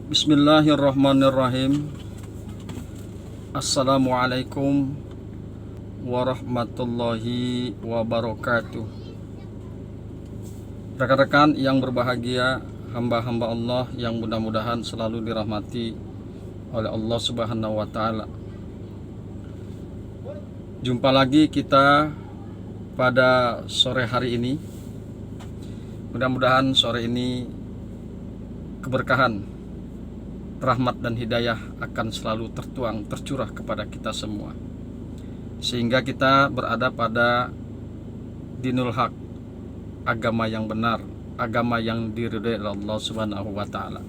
Bismillahirrahmanirrahim. Assalamualaikum warahmatullahi wabarakatuh. Rekan-rekan yang berbahagia, hamba-hamba Allah yang mudah-mudahan selalu dirahmati oleh Allah Subhanahu wa taala. Jumpa lagi kita pada sore hari ini. Mudah-mudahan sore ini keberkahan, rahmat dan hidayah akan selalu tercurah kepada kita semua, sehingga kita berada pada dinul haq, agama yang benar, agama yang diridhai oleh Allah Subhanahu wa taala.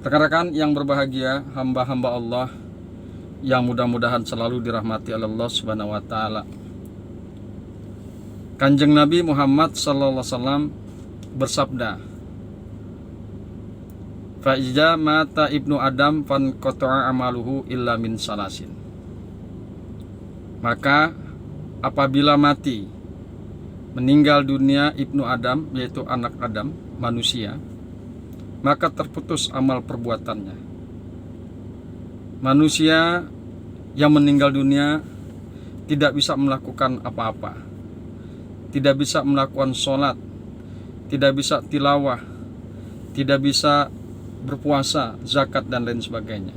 Rekan-rekan yang berbahagia, hamba-hamba Allah yang mudah-mudahan selalu dirahmati oleh Allah Subhanahu wa taala. Kanjeng Nabi Muhammad sallallahu alaihi wasallam bersabda, "Fa'iza mata ibnu Adam fanqata'a amaluhu illa min salasin." Maka apabila mati, meninggal dunia ibnu Adam, yaitu anak Adam, manusia, maka terputus amal perbuatannya. Manusia yang meninggal dunia tidak bisa melakukan apa-apa, tidak bisa melakukan sholat, tidak bisa tilawah, tidak bisa berpuasa, zakat dan lain sebagainya.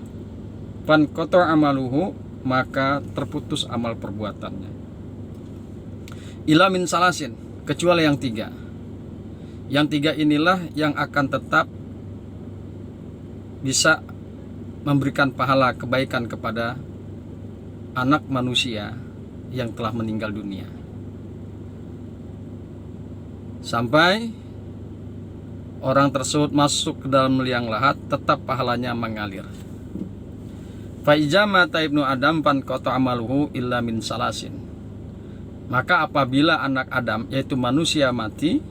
Fan kotor amaluhu, maka terputus amal perbuatannya. Ila min salasin, kecuali yang tiga. Yang tiga inilah yang akan tetap bisa memberikan pahala kebaikan kepada anak manusia yang telah meninggal dunia, sampai orang tersebut masuk ke dalam liang lahat, tetap pahalanya mengalir. Fa'iza mata ibnu Adam fanqata amaluhu illa min salasin. Maka apabila anak Adam, yaitu manusia, mati,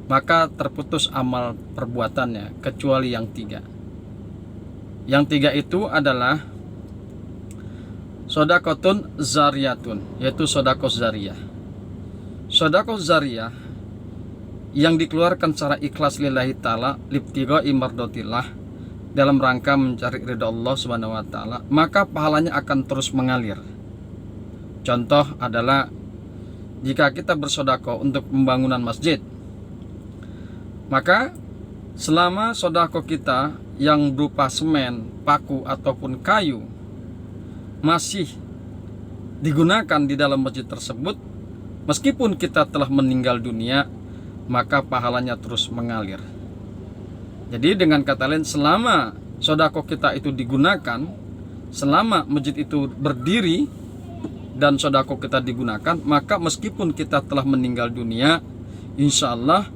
maka terputus amal perbuatannya kecuali yang tiga. Yang tiga itu adalah sodakotun zariyatun, yaitu sodakos zariyah. Sodakos zariyah yang dikeluarkan secara ikhlas lillahi ta'ala, libtiga imardotillah, dalam rangka mencari ridha Allah Subhanahu wa ta'ala, maka pahalanya akan terus mengalir. Contoh adalah jika kita bersedekah untuk pembangunan masjid, maka selama sedekah kita yang berupa semen, paku ataupun kayu masih digunakan di dalam masjid tersebut, meskipun kita telah meninggal dunia, maka pahalanya terus mengalir. Jadi dengan kata lain, selama sedekah kita itu digunakan, selama masjid itu berdiri dan sedekah kita digunakan, maka meskipun kita telah meninggal dunia, insya Allah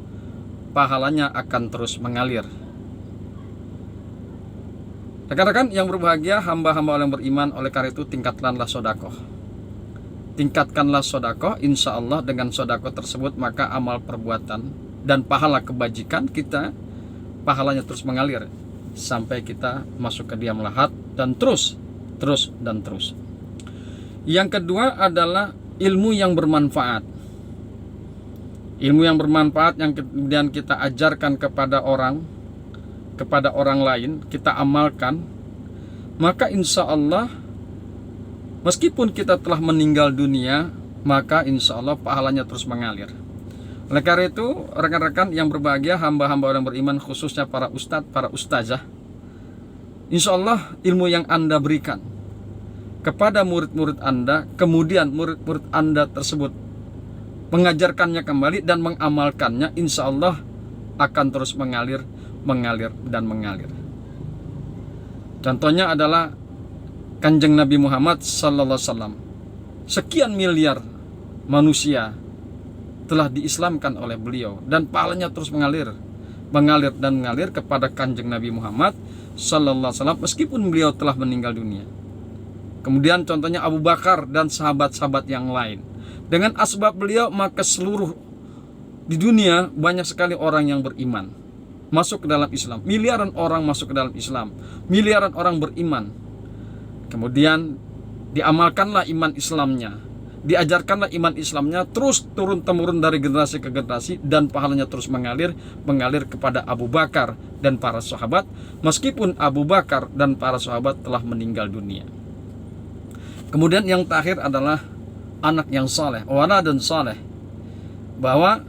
pahalanya akan terus mengalir. Rekan-rekan yang berbahagia, hamba-hamba Allah yang beriman, oleh karena itu tingkatkanlah sedekah. Tingkatkanlah sedekah, insya Allah dengan sedekah tersebut maka amal perbuatan dan pahala kebajikan kita, pahalanya terus mengalir sampai kita masuk ke diam lahat dan terus. Yang kedua adalah ilmu yang bermanfaat. Ilmu yang bermanfaat yang kemudian kita ajarkan kepada orang lain, kita amalkan, maka insya Allah meskipun kita telah meninggal dunia, maka insya Allah pahalanya terus mengalir. Oleh karena itu, rekan-rekan yang berbahagia, hamba-hamba orang beriman, khususnya para ustadz, para ustazah, insya Allah ilmu yang Anda berikan kepada murid-murid Anda, kemudian murid-murid Anda tersebut mengajarkannya kembali dan mengamalkannya, insya Allah akan terus mengalir dan mengalir. Contohnya adalah Kanjeng Nabi Muhammad sallallahu alaihi wasallam. Sekian miliar manusia telah diislamkan oleh beliau dan pahalanya terus mengalir kepada Kanjeng Nabi Muhammad sallallahu alaihi wasallam meskipun beliau telah meninggal dunia. Kemudian contohnya Abu Bakar dan sahabat-sahabat yang lain. Dengan asbab beliau maka seluruh di dunia banyak sekali orang yang beriman, masuk ke dalam Islam. Miliaran orang masuk ke dalam Islam. Miliaran orang beriman. Kemudian diamalkanlah iman Islamnya diajarkanlah iman Islamnya terus turun-temurun dari generasi ke generasi, dan pahalanya terus mengalir kepada Abu Bakar dan para sahabat, meskipun Abu Bakar dan para sahabat telah meninggal dunia. Kemudian yang terakhir adalah anak yang soleh, waladun soleh, bahwa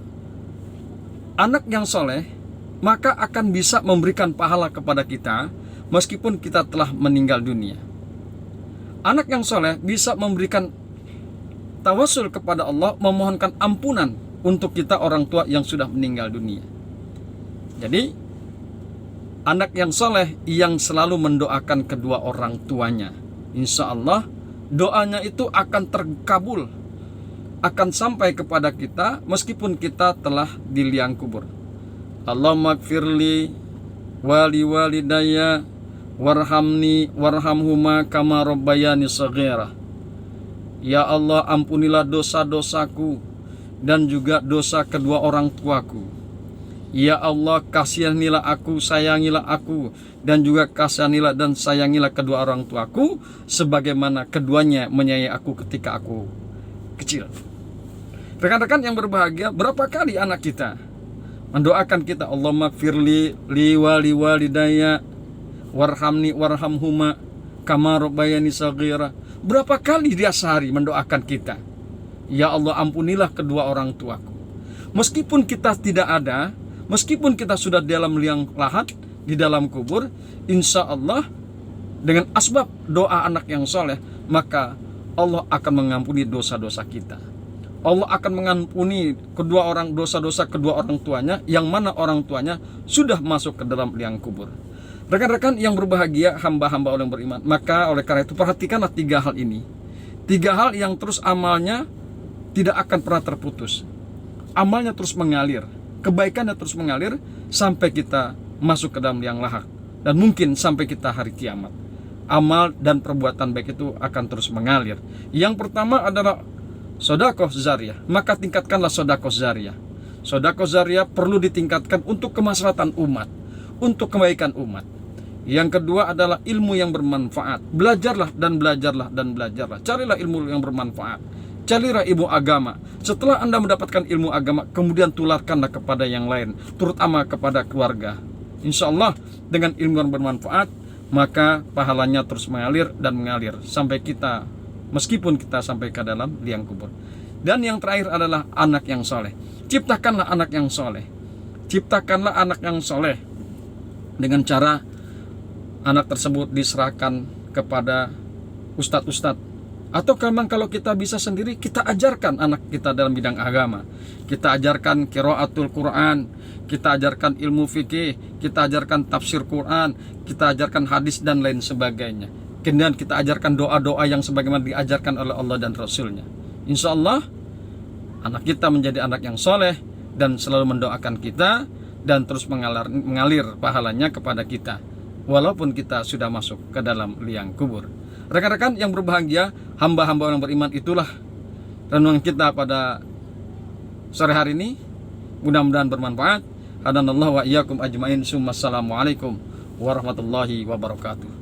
anak yang soleh maka akan bisa memberikan pahala kepada kita meskipun kita telah meninggal dunia. Anak yang soleh bisa memberikan tawasul kepada Allah, memohonkan ampunan untuk kita orang tua yang sudah meninggal dunia. Jadi anak yang soleh yang selalu mendoakan kedua orang tuanya, insya Allah doanya itu akan terkabul, akan sampai kepada kita meskipun kita telah di liang kubur. Allahumma gfirli wali walidayya warhamni warhamhuma kama rabbayani shaghira. Ya Allah, ampunilah dosa-dosaku dan juga dosa kedua orang tuaku. Ya Allah, kasihanilah aku, sayangilah aku, dan juga kasihanilah dan sayangilah kedua orang tuaku sebagaimana keduanya menyayangi aku ketika aku kecil. Rekan-rekan yang berbahagia, berapa kali anak kita mendoakan kita, Allahumma gfirli li wali walidayya warhamni warhamhuma kama rabbayani shaghira. Berapa kali dia sehari mendoakan kita, ya Allah, ampunilah kedua orang tuaku. Meskipun kita tidak ada, meskipun kita sudah dalam liang lahat, di dalam kubur, insya Allah dengan asbab doa anak yang soleh, maka Allah akan mengampuni dosa-dosa kita. Allah akan mengampuni dosa-dosa kedua orang tuanya, yang mana orang tuanya sudah masuk ke dalam liang kubur. Rekan-rekan yang berbahagia, hamba-hamba Allah yang beriman, maka oleh karena itu perhatikanlah 3 hal ini. 3 hal yang terus amalnya tidak akan pernah terputus. Amalnya terus mengalir, kebaikannya terus mengalir sampai kita masuk ke dalam liang lahat, dan mungkin sampai kita hari kiamat. Amal dan perbuatan baik itu akan terus mengalir. Yang pertama adalah sedekah jariyah, maka tingkatkanlah sedekah jariyah. Sedekah jariyah perlu ditingkatkan untuk kemaslahatan umat, untuk kebaikan umat. Yang kedua adalah ilmu yang bermanfaat. Belajarlah dan belajarlah dan belajarlah. Carilah ilmu yang bermanfaat. Carilah ilmu agama. Setelah Anda mendapatkan ilmu agama, kemudian tularkanlah kepada yang lain, terutama kepada keluarga. Insya Allah dengan ilmu yang bermanfaat, maka pahalanya terus mengalir dan mengalir sampai kita, meskipun kita sampai ke dalam liang kubur. Dan yang terakhir adalah anak yang soleh. Ciptakanlah anak yang soleh. Ciptakanlah anak yang soleh dengan cara anak tersebut diserahkan kepada ustadz-ustadz, atau memang kalau kita bisa sendiri, kita ajarkan anak kita dalam bidang agama. Kita ajarkan qiraatul Quran, kita ajarkan ilmu fikih, kita ajarkan tafsir Quran, kita ajarkan hadis dan lain sebagainya. Kemudian kita ajarkan doa-doa yang sebagaimana diajarkan oleh Allah dan Rasulnya. Insya Allah anak kita menjadi anak yang soleh dan selalu mendoakan kita, dan terus mengalir pahalanya kepada kita, walaupun kita sudah masuk ke dalam liang kubur. Rekan-rekan yang berbahagia, hamba-hamba yang beriman, itulah renungan kita pada sore hari ini. Mudah-mudahan bermanfaat. Hadanallahu wa iyyakum ajmain. Assalamualaikum warahmatullahi wabarakatuh.